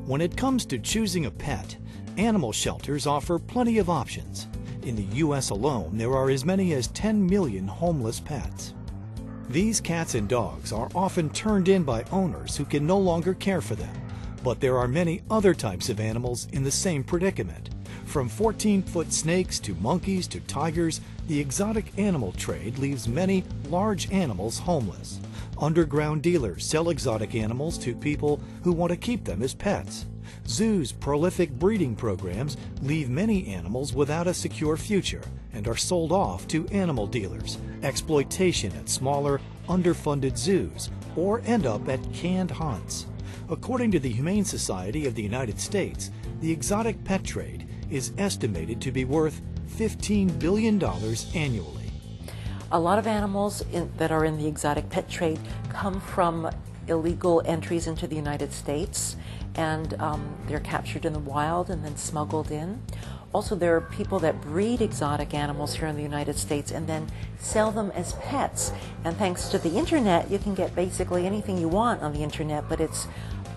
When it comes to choosing a pet, animal shelters offer plenty of options. In the U.S. alone, there are as many as 10 million homeless pets. These cats and dogs are often turned in by owners who can no longer care for them. But there are many other types of animals in the same predicament. From 14-foot snakes to monkeys to tigers, the exotic animal trade leaves many large animals homeless. Underground dealers sell exotic animals to people who want to keep them as pets. Zoos' prolific breeding programs leave many animals without a secure future and are sold off to animal dealers, exploitation at smaller, underfunded zoos, or end up at canned hunts. According to the Humane Society of the United States, the exotic pet trade is estimated to be worth $15 billion annually. A lot of animals that are in the exotic pet trade come from illegal entries into the United States, and they're captured in the wild and then smuggled in. Also, there are people that breed exotic animals here in the United States and then sell them as pets. And thanks to the internet, you can get basically anything you want on the internet, but it's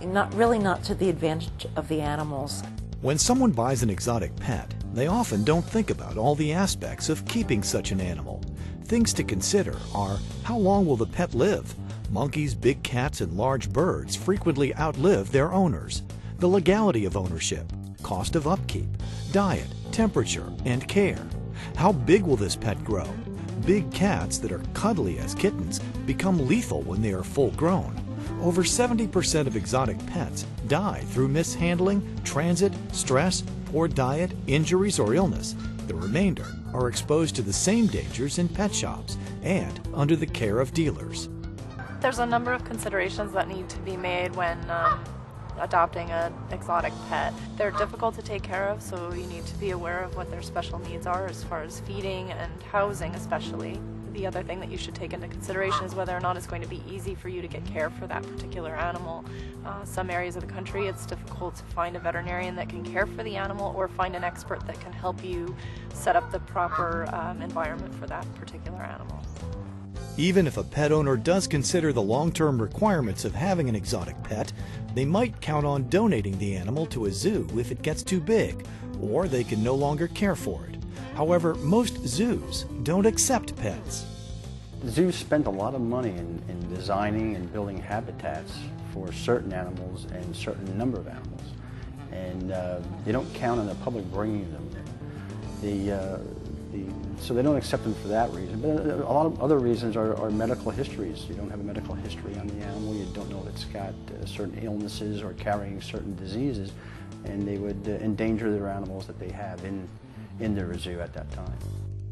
not to the advantage of the animals. When someone buys an exotic pet, they often don't think about all the aspects of keeping such an animal. Things to consider are: how long will the pet live? Monkeys, big cats, and large birds frequently outlive their owners. The legality of ownership, cost of upkeep, diet, temperature, and care. How big will this pet grow? Big cats that are cuddly as kittens become lethal when they are full grown. Over 70% of exotic pets die through mishandling, transit, stress, poor diet, injuries, or illness. The remainder are exposed to the same dangers in pet shops and under the care of dealers. There's a number of considerations that need to be made when adopting an exotic pet. They're difficult to take care of, so you need to be aware of what their special needs are as far as feeding and housing especially. The other thing that you should take into consideration is whether or not it's going to be easy for you to get care for that particular animal. Some areas of the country it's difficult to find a veterinarian that can care for the animal or find an expert that can help you set up the proper environment for that particular animal. Even if a pet owner does consider the long-term requirements of having an exotic pet, they might count on donating the animal to a zoo if it gets too big, or they can no longer care for it. However, most zoos don't accept pets. Zoos spend a lot of money in designing and building habitats for certain animals and certain number of animals, and they don't count on the public bringing them there. So they don't accept them for that reason. But a lot of other reasons are medical histories. You don't have a medical history on the animal. You don't know if it's got certain illnesses or carrying certain diseases, and they would endanger their animals that they have in their zoo at that time.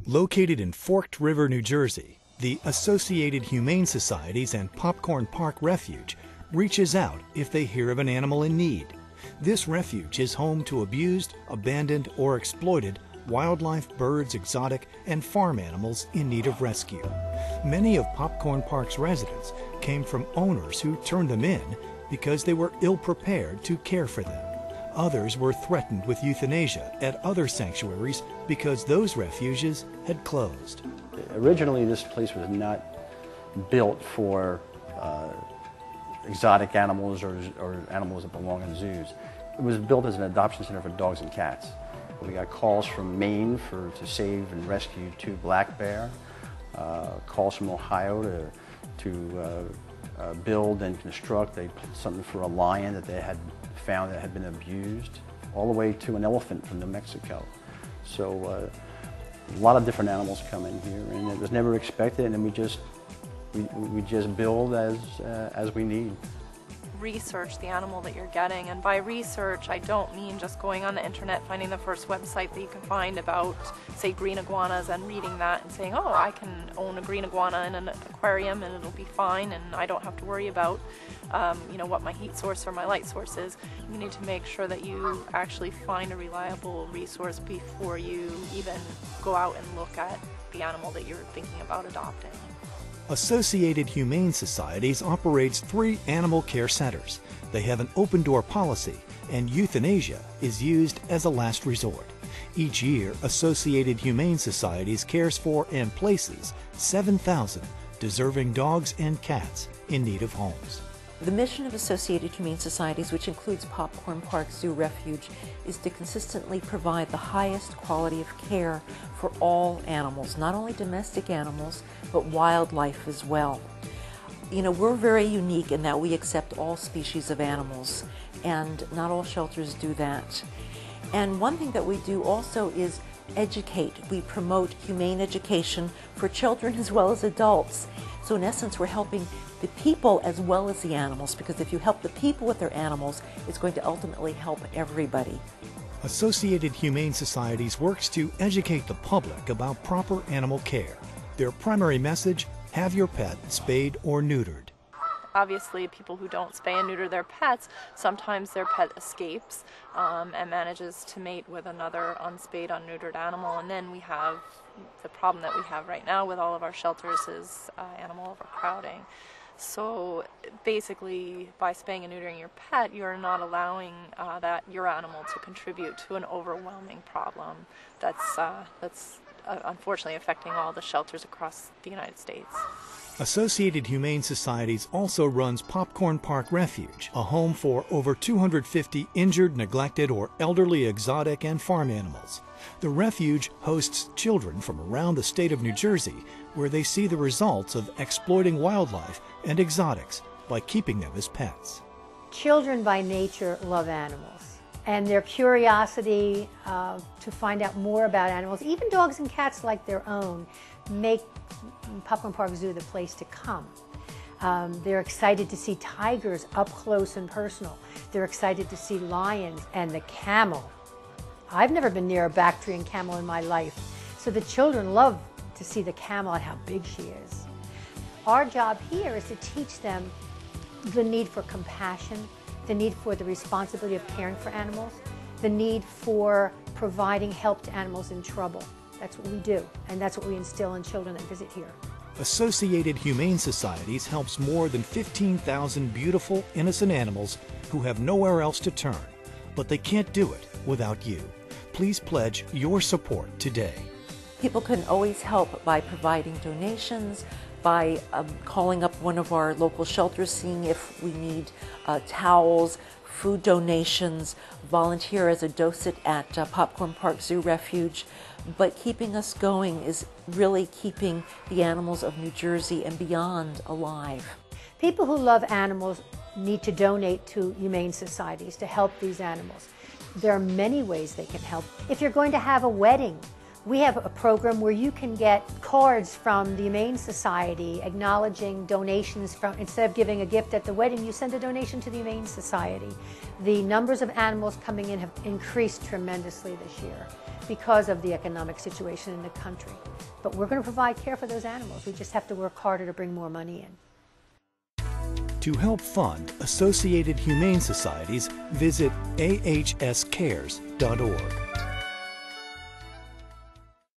Located in Forked River, New Jersey, the Associated Humane Societies and Popcorn Park Refuge reaches out if they hear of an animal in need. This refuge is home to abused, abandoned, or exploited wildlife, birds, exotic, and farm animals in need of rescue. Many of Popcorn Park's residents came from owners who turned them in because they were ill-prepared to care for them. Others were threatened with euthanasia at other sanctuaries because those refuges had closed. Originally, this place was not built for exotic animals or animals that belong in zoos. It was built as an adoption center for dogs and cats. We got calls from Maine to save and rescue 2 black bear, calls from Ohio to build and construct something for a lion that they had found that had been abused, all the way to an elephant from New Mexico. So a lot of different animals come in here, and it was never expected, and then we just build as we need. Research the animal that you're getting, and by research I don't mean just going on the internet, finding the first website that you can find about, say, green iguanas and reading that and saying, oh, I can own a green iguana in an aquarium and it'll be fine and I don't have to worry about what my heat source or my light source is. You need to make sure that you actually find a reliable resource before you even go out and look at the animal that you're thinking about adopting. Associated Humane Societies operates 3 animal care centers. They have an open-door policy, and euthanasia is used as a last resort. Each year, Associated Humane Societies cares for and places 7,000 deserving dogs and cats in need of homes. The mission of Associated Humane Societies, which includes Popcorn Park Zoo Refuge, is to consistently provide the highest quality of care for all animals, not only domestic animals, but wildlife as well. You know, we're very unique in that we accept all species of animals, and not all shelters do that. And one thing that we do also is educate. We promote humane education for children as well as adults. So in essence, we're helping the people as well as the animals, because if you help the people with their animals, it's going to ultimately help everybody. Associated Humane Societies works to educate the public about proper animal care. Their primary message: have your pet spayed or neutered. Obviously, people who don't spay and neuter their pets, sometimes their pet escapes and manages to mate with another unspayed, unneutered animal, and then we have the problem that we have right now with all of our shelters is animal overcrowding. So basically, by spaying and neutering your pet, you're not allowing your animal to contribute to an overwhelming problem that's unfortunately affecting all the shelters across the United States. Associated Humane Societies also runs Popcorn Park Refuge, a home for over 250 injured, neglected, or elderly exotic and farm animals. The refuge hosts children from around the state of New Jersey, where they see the results of exploiting wildlife and exotics by keeping them as pets. Children by nature love animals, and their curiosity to find out more about animals, even dogs and cats like their own, make Popcorn Park Zoo the place to come. They're excited to see tigers up close and personal. They're excited to see lions and the camel. I've never been near a Bactrian camel in my life, so the children love to see the camel and how big she is. Our job here is to teach them the need for compassion, the need for the responsibility of caring for animals, the need for providing help to animals in trouble. That's what we do, and that's what we instill in children that visit here. Associated Humane Societies helps more than 15,000 beautiful, innocent animals who have nowhere else to turn, but they can't do it without you. Please pledge your support today. People can always help by providing donations, by calling up one of our local shelters, seeing if we need towels, food donations, volunteer as a docent at Popcorn Park Zoo Refuge. But keeping us going is really keeping the animals of New Jersey and beyond alive. People who love animals need to donate to humane societies to help these animals. There are many ways they can help. If you're going to have a wedding, we have a program where you can get cards from the Humane Society acknowledging donations from, instead of giving a gift at the wedding, you send a donation to the Humane Society. The numbers of animals coming in have increased tremendously this year because of the economic situation in the country. But we're going to provide care for those animals. We just have to work harder to bring more money in. To help fund Associated Humane Societies, visit ahscares.org.